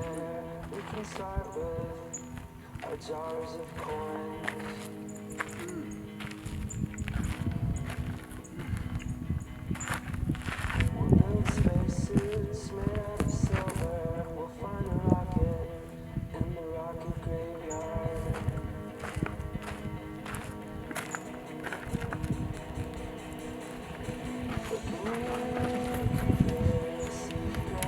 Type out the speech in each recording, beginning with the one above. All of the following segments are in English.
there. We can start with our jars of coins. We'll build spacesuits made out of silver. We'll find a rocket in the rocket graveyard. But can you keep it a secret?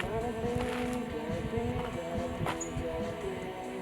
Gotta be, gotta be, gotta be, gotta be.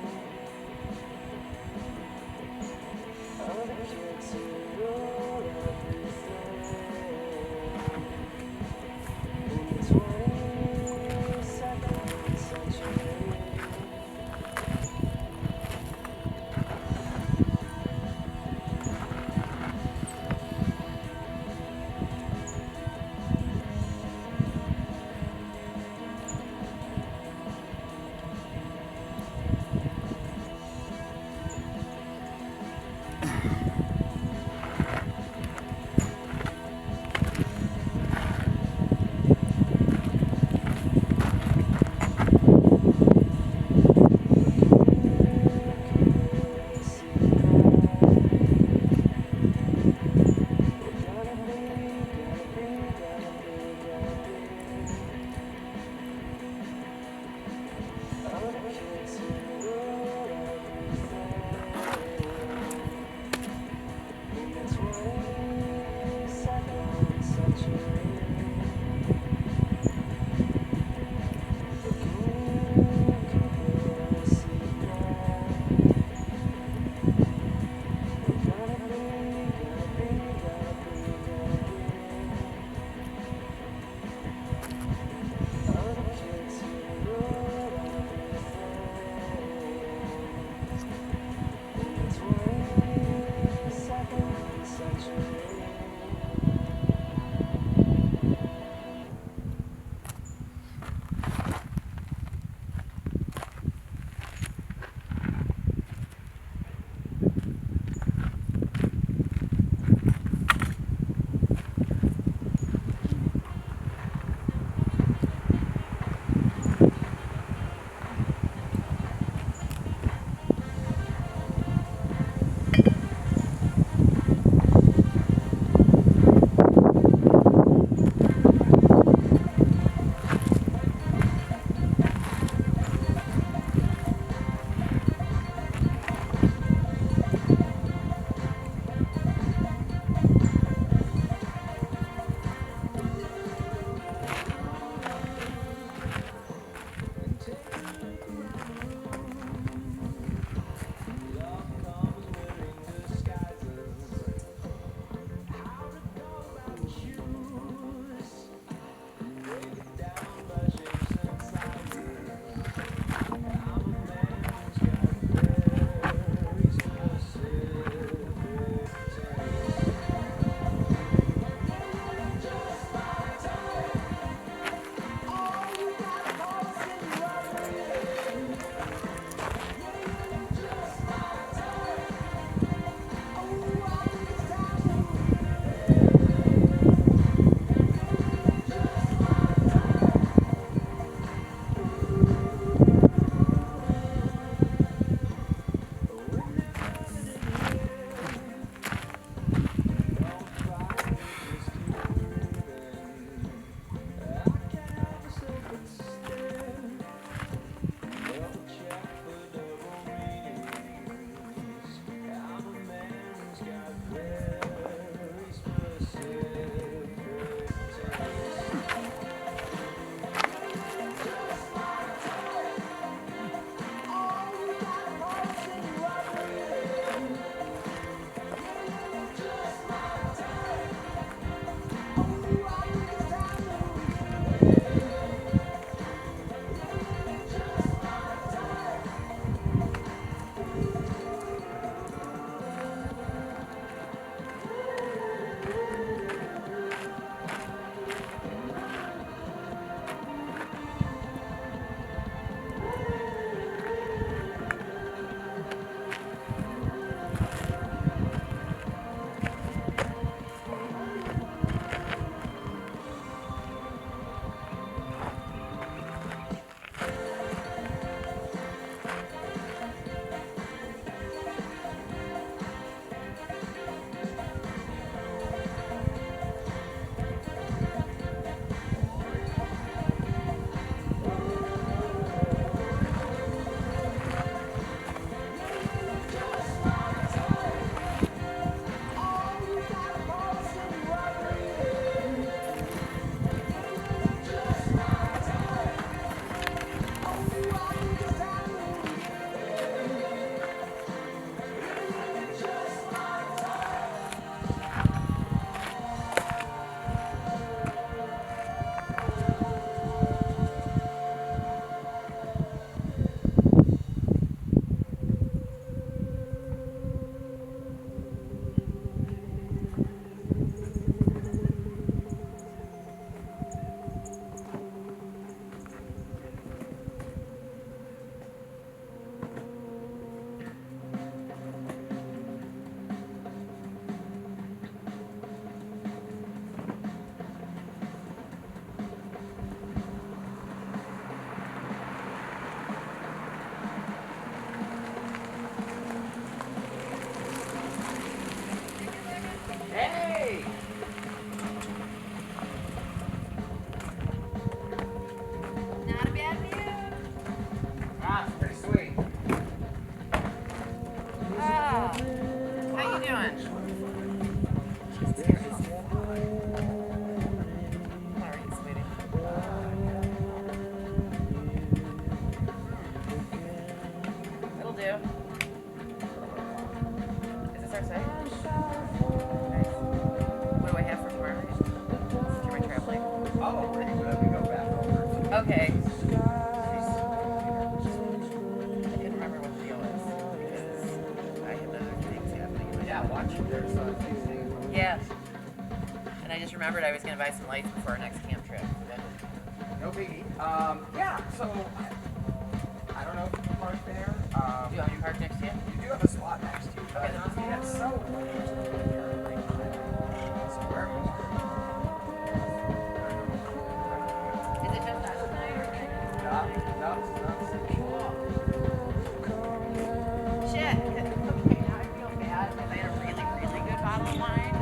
just remembered I was going to buy some lights before our next camp trip. No biggie. Yeah, so I don't know if you can park there. Do you want me to park next to you? You do have a spot next to you, but Okay, then I'll yeah, so where Is it just us tonight or Shit. Okay, now I feel bad because I had a really, really good bottle of wine.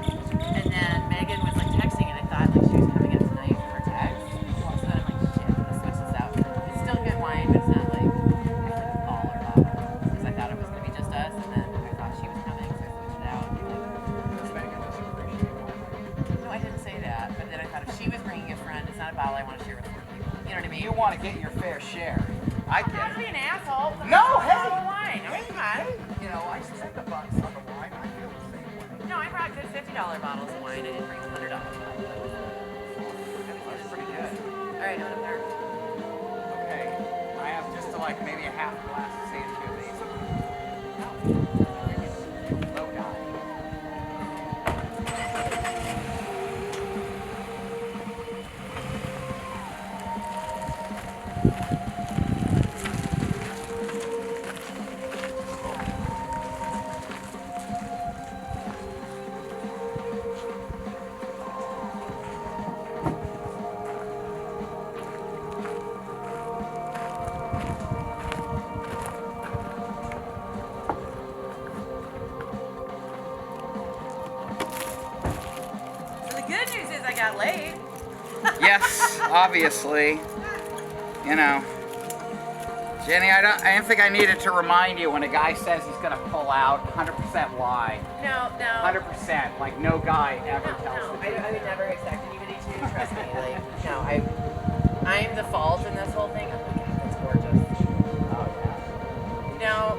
And then Megan was like texting and I thought like she was coming up tonight from her text. So then I'm like, shit, I'm gonna switch this out. It's still good wine, but it's not like actually a baller bottle. Because I thought it was gonna be just us and then I thought she was coming, so I switched it out. No, I didn't say that. But then I thought if she was bringing a friend, it's not a bottle I want to share with four people. You know what I mean? you want to get your fair share. I I'm get not it. being an asshole. No, hey! Bottle of wine. I mean, come on. You know, I spent $1 on the wine. I feel the same way. No, I brought good $50 bottles of wine. I didn't bring $100 bottles. That's pretty good. All right, I'm there. Okay, I have just like maybe a half glass of Sangiovese. Low guy. So the good news is I got laid. Yes, obviously. You know. Jenny, I don't think I needed to remind you when a guy says he's gonna pull out, 100% lie. No. 100%. Like no guy ever No, tells the truth. I would never expect anybody to trust me. Like, no, I'm the fault in this whole thing. Oh my God, that's gorgeous. Oh No,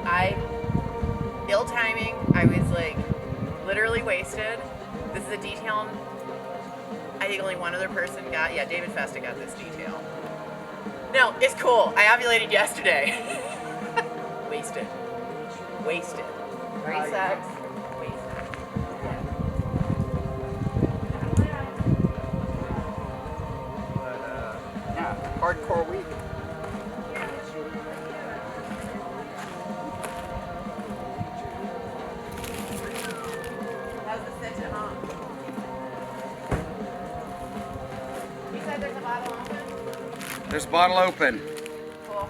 ill timing. I was like literally wasted. This is a detail I think only one other person got. Yeah, David Festa got this detail. No, it's cool. I ovulated yesterday. Wasted. 3 sex. Wasted. yeah. Hardcore week. How's the sit at home? You said there's a bottle open? There's a bottle open. Cool.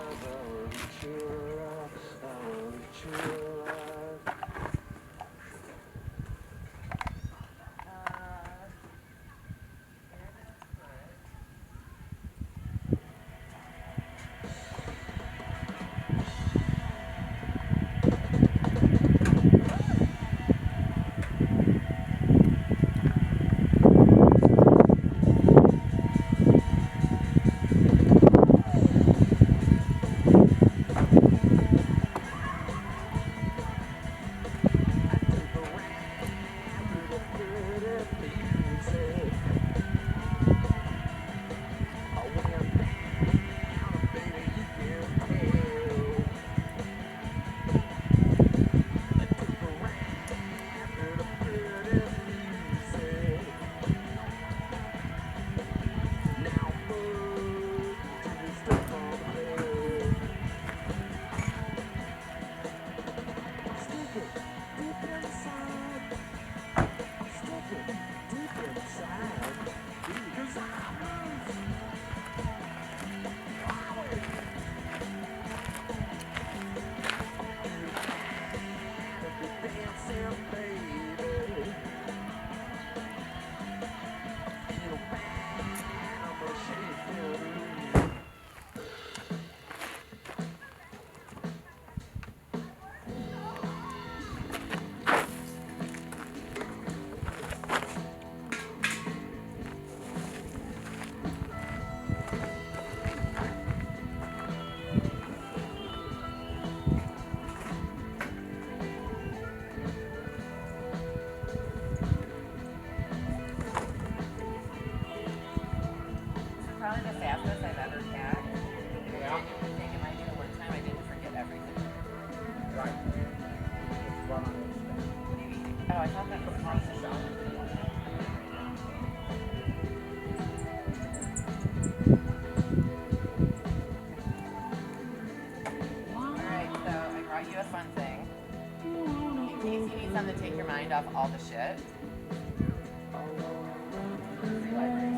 cleaned off all the shit. Free library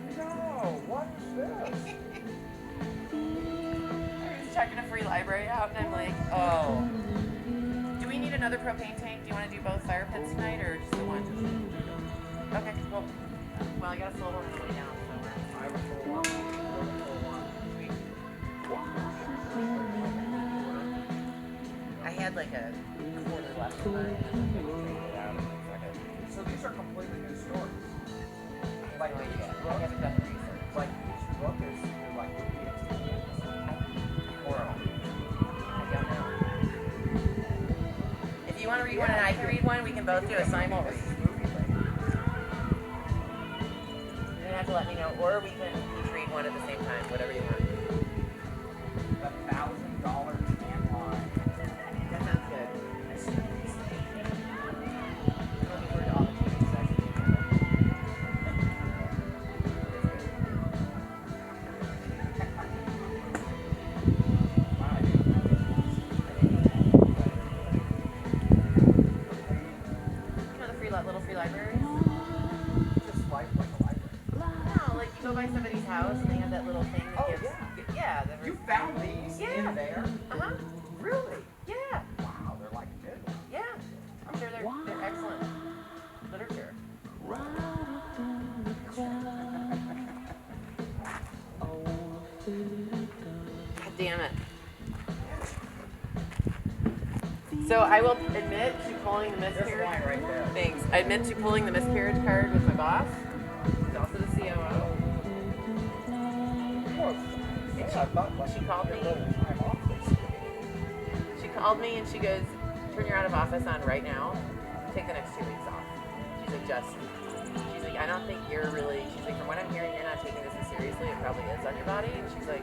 score. No, what is this? I was checking a free library out, and I'm like, oh. Do we need another propane tank? Do you want to do both fire pits tonight, or just the one? Okay, cool. Well, I got a full one on the way down, so I have a full one. sweet. I had like a quarter left of mine. So these are completely new stories. Like, I haven't done the research. Like each book is like horrible. I don't know. If you want to read one and I can read one, we can both do a simul read. You don't have to let me know, or we can each read one at the same time, whatever you want. The $1,000 tan line. That sounds good. I'm looking forward to all the teenage sex in Canada. You know the little free libraries? Just like a library. No, like you go by somebody's house and they have that little thing that Oh, gives. Yeah. You found these in there? Uh-huh. Really? Yeah. Wow, they're like good ones. Yeah. I'm sure they're excellent literature. God damn it. So I will admit to pulling the There's miscarriage. wine right there. Thanks. I admit to pulling the miscarriage card with my boss. He's also the COO. Yeah, I thought like She called me. a little time off this week. She called me and she goes, turn your out of office on right now. Take the next 2 weeks off. She's like, she's like, I don't think you're really, she's like, from what I'm hearing, you're not taking this as seriously. It probably is on your body. And she's like,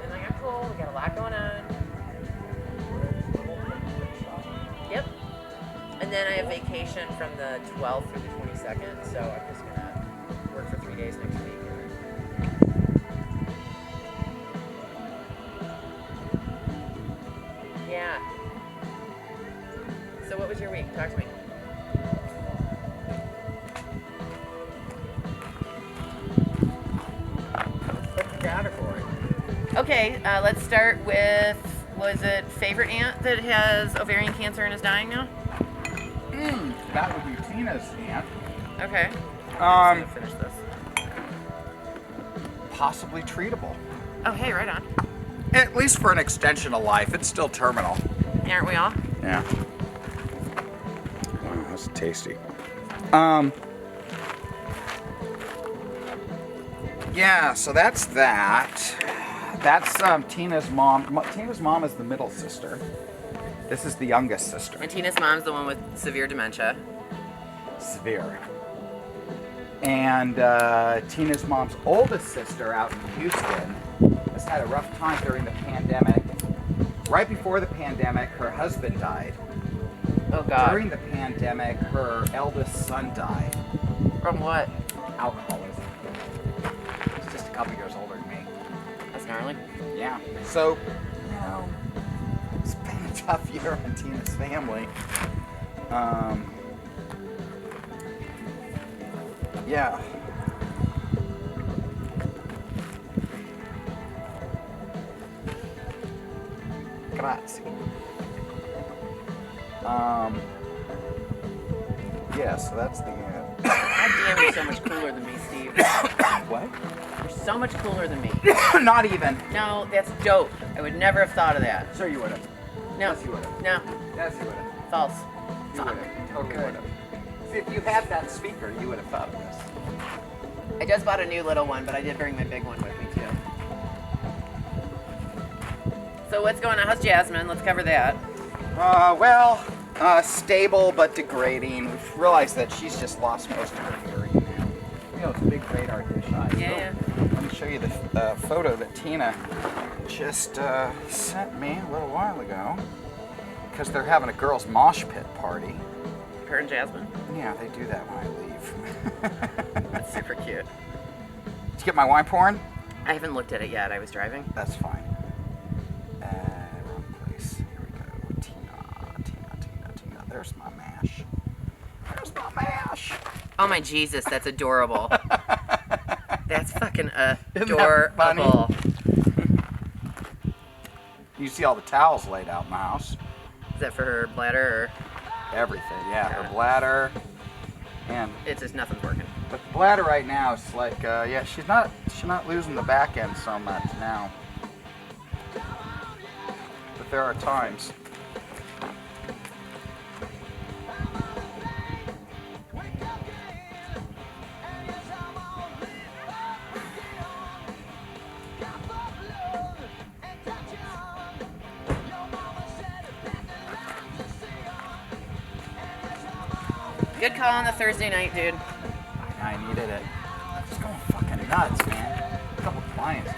and like, I'm cool. We got a lot going on. Yep. And then I have vacation from the 12th through the 22nd. So I'm just going to work for 3 days next week. Yeah. So what was your week? Talk to me. Put the data for it. Okay, let's start with, was it favorite aunt that has ovarian cancer and is dying now? That would be Tina's aunt. Okay. I'm Um, just gonna finish this. possibly treatable. Oh, hey, right on. At least for an extension of life. It's still terminal. Aren't we all? Yeah. Wow, that's tasty. Yeah, so that's that. That's Tina's mom. Tina's mom is the middle sister. This is the youngest sister. And Tina's mom's the one with severe dementia. Severe. And Tina's mom's oldest sister out in Houston has had a rough time during the pandemic. Right before the pandemic, her husband died. Oh, God. During the pandemic, her eldest son died. From what? Alcoholism. He's just a couple years older than me. That's gnarly. Yeah. So, you know, it's been a tough year on Tina's family. Yeah. Grazie. Yeah, so that's the end. God damn, you're so much cooler than me, Steve. What? You're so much cooler than me. Not even. No, that's dope. I would never have thought of that. Sure you would have. No. Yes, you would have. No. Yes, you would have. False. You would have. Totally would have. See, if you had that speaker, you would have thought of this. I just bought a new little one, but I did bring my big one with me, too. So what's going on? How's Jasmine? Let's cover that. Stable but degrading. We've realized that she's just lost most of her hearing now. You know, it's a big radar dish eye. Yeah. Let me show you the photo that Tina just sent me a little while ago. Because they're having a girls' mosh pit party. Her and Jasmine. Yeah, they do that when I leave. That's super cute. Did you get my wine pouring? I haven't looked at it yet. I was driving. That's fine. Wrong place. Here we go. Tina. There's my mash. Oh my Jesus, that's adorable. That's fucking Isn't that funny? adorable. You see all the towels laid out in the house. Is that for her bladder, Everything, yeah. Yeah. Her bladder. And or it's just nothing's working? but the bladder right now is like, yeah, she's not losing the back end so much now. But there are times. Good call on the Thursday night, dude. I needed it. It's going fucking nuts, man. A couple clients.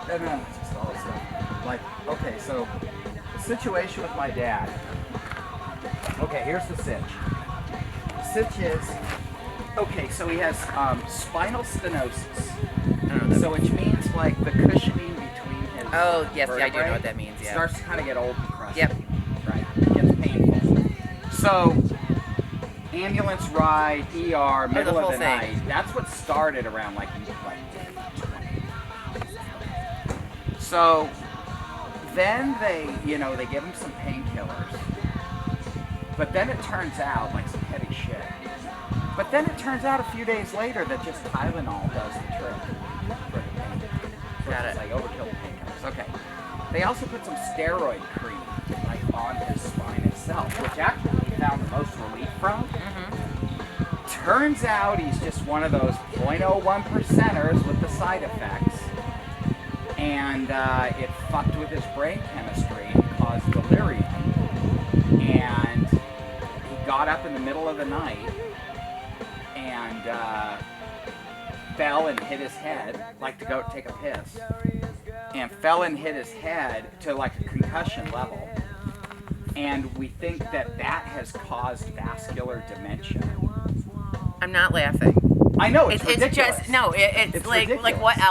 No, it's just all stuff. Like, okay, so the situation with my dad. Okay, here's the sitch. The sitch is, okay, so he has spinal stenosis. I don't know. So which means like the cushioning between his Oh, yes, yeah, I do know vertebrae what that means, yeah. starts to kind of get old and crusty. Yep. Right. It gets painful. So ambulance ride, ER, middle whole of the thing. night. That's what started around like 20. So then they give him some painkillers. But then it turns out like some heavy shit. But then it turns out a few days later that just Tylenol does the trick for the pain. Got It's it. like overkill painkillers. Okay. They also put some steroid cream like on his spine itself, which actually he found the most relief from. Turns out he's just one of those 0.01 percenters with the side effects. And it fucked with his brain chemistry and caused delirium. And he got up in the middle of the night and fell and hit his head, like to go take a piss, and fell and hit his head to like a concussion level. And we think that that has caused vascular dementia. I'm not laughing. I know, it's It's ridiculous. just no. It's like ridiculous. what